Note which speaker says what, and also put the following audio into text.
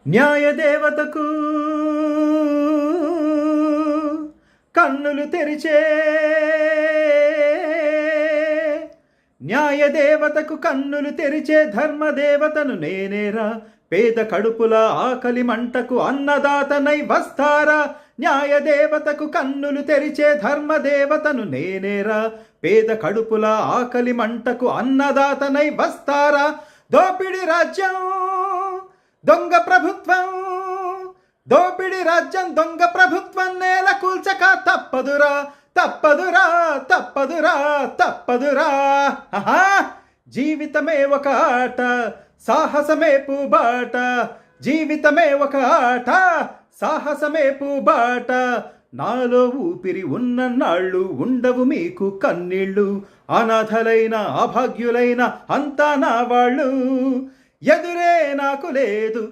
Speaker 1: న్యాయదేవతకు కన్నులు తెరిచే న్యాయదేవతకు కన్నులు తెరిచే ధర్మదేవతను నేనేరా. పేద కడుపుల ఆకలి మంటకు అన్నదాతనై వస్తారా. న్యాయదేవతకు కన్నులు తెరిచే ధర్మదేవతను నేనేరా. పేద కడుపుల ఆకలి మంటకు అన్నదాతనై వస్తారా. దోపిడి రాజ్యం దొంగ ప్రభుత్వం, దోపిడి రాజ్యం దొంగ ప్రభుత్వం నేల కూల్చక తప్పదురా, తప్పదురా, తప్పదురా, తప్పదురా. జీవితమే ఒక ఆట, సాహసమే పూబాట. జీవితమే ఒక ఆట, సాహసమే పూబాట. నాలో ఊపిరి ఉన్న నాళ్ళు ఉండవు మీకు కన్నీళ్ళు. అనాథలైన అభాగ్యులైన అంతా నా వాళ్ళు. ఎదురే నాకు లేదు,